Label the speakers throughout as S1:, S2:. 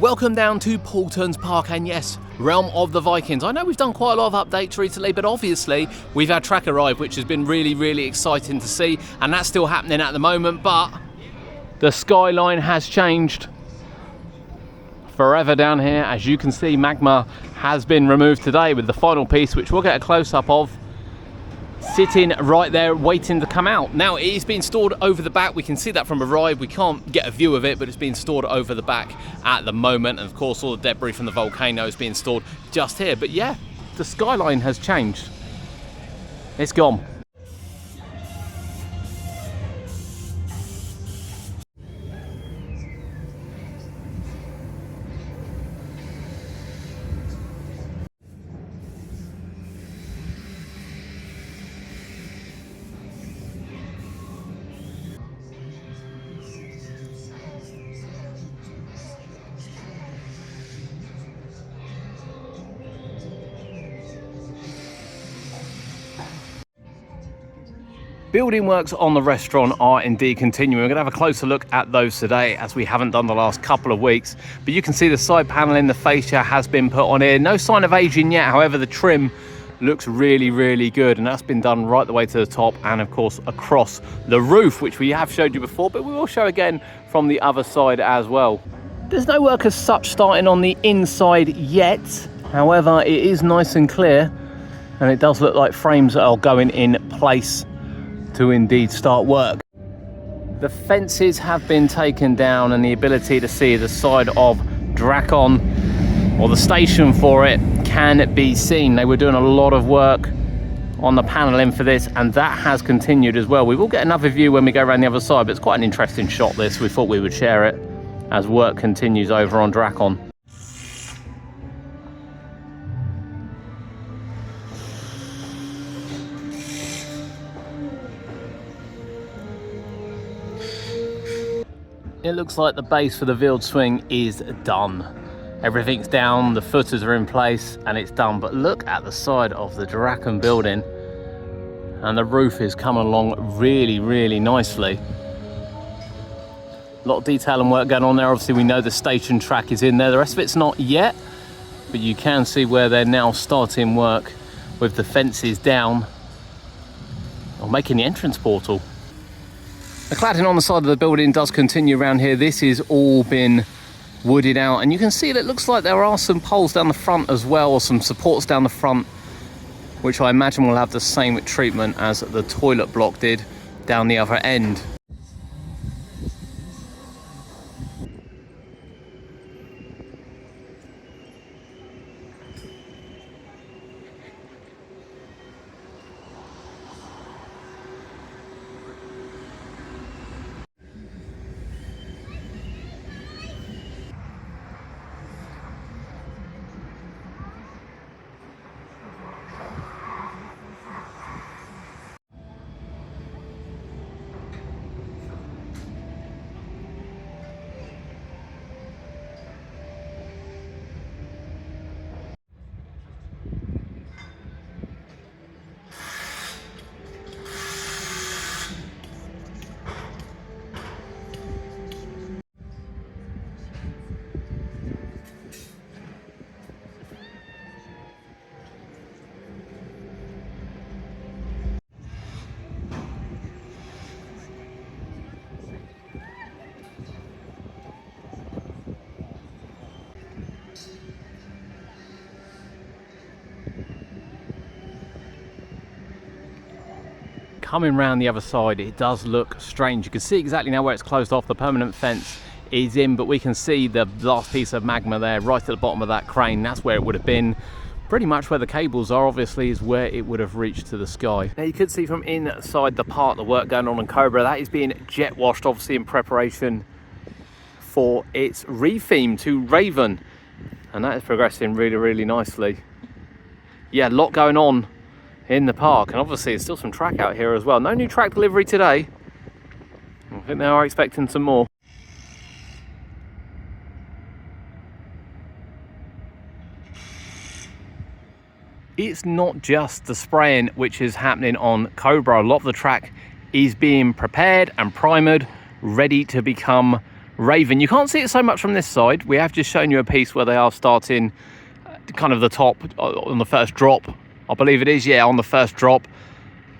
S1: Welcome down to Paultons Park, and yes, Realm of the Vikings. I know we've done quite a lot of updates recently, but obviously we've had track arrive, which has been really exciting to see, and that's still happening at the moment, but the skyline has changed forever down here. As you can see, Magma has been removed today with the final piece, which we'll get a close-up of, sitting right there waiting to come out. Now, it is being stored over the back. We can see that from arrive. We can't get a view of it, but it's being stored over the back at the moment. And of course, all the debris from the volcano is being stored just here. But yeah, the skyline has changed. It's gone. Building works on the restaurant are indeed continuing. We're going to have a closer look at those today, as we haven't done the last couple of weeks. But you can see the side panel in the fascia has been put on here. No sign of aging yet. However, the trim looks really good, and that's been done right the way to the top and of course across the roof, which we have showed you before, but we will show again from the other side as well. There's no work as such starting on the inside yet. However, it is nice and clear, and it does look like frames are going in place to indeed start work. The fences have been taken down, and the ability to see the side of Drakon, or the station for it, can be seen. They were doing a lot of work on the paneling for this, and that has continued as well. We will get another view when we go around the other side, but it's quite an interesting shot this. We thought we would share it as work continues over on Drakon. It looks like the base for the Veiled Swing is done. Everything's down, the footers are in place, and it's done. But look at the side of the Drakon building, and the roof is coming along really nicely. A lot of detail and work going on there. Obviously, we know the station track is in there. The rest of it's not yet, but you can see where they're now starting work with the fences down, or making the entrance portal. The cladding on the side of the building does continue around here. This is all been wooded out, and you can see that it looks like there are some poles down the front as well, or some supports down the front, which I imagine will have the same treatment as the toilet block did down the other end. Coming round the other side, it does look strange. You can see exactly now where it's closed off. The permanent fence is in, but we can see the last piece of magma there right at the bottom of that crane. That's where it would have been. Pretty much where the cables are, obviously, is where it would have reached to the sky. Now you could see from inside the park the work going on Cobra. That is being jet washed, obviously in preparation for its retheme to Raven, and that is progressing really nicely. Yeah, a lot going on in the park, and obviously there's still some track out here as well. No new track delivery today. I think they are expecting some more. It's not just the spraying which is happening on Cobra. A lot of the track is being prepared and primered, ready to become Raven. You can't see it so much from this side. We have just shown you a piece where they are starting kind of the top on the first drop. I believe it is, yeah, on the first drop.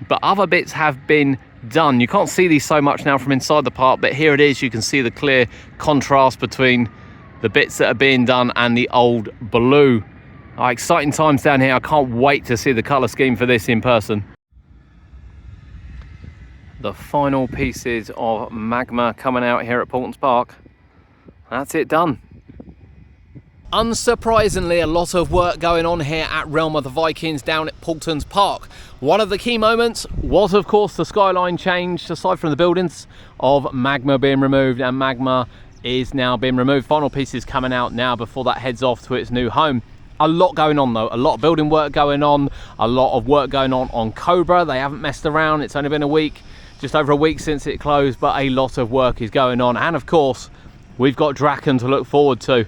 S1: But other bits have been done. You can't see these so much now from inside the park, but here it is. You can see the clear contrast between the bits that are being done and the old blue. Exciting times down here. I can't wait to see the colour scheme for this in person. The final pieces of Magma coming out here at Paultons Park. That's it done. Unsurprisingly, a lot of work going on here at Realm of the Vikings down at Paultons Park. One of the key moments was, of course, the skyline change, aside from the buildings, of Magma being removed, and Magma is now being removed. Final pieces coming out now before that heads off to its new home. A lot going on though, a lot of building work going on, a lot of work going on Cobra. They haven't messed around. It's only been a week, just over a week since it closed, but a lot of work is going on. And of course, we've got Draken to look forward to.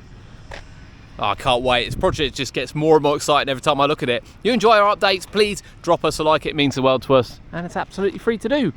S1: I can't wait. This project just gets more and more exciting every time I look at it. You enjoy our updates, please drop us a like. It means the world to us, and it's absolutely free to do.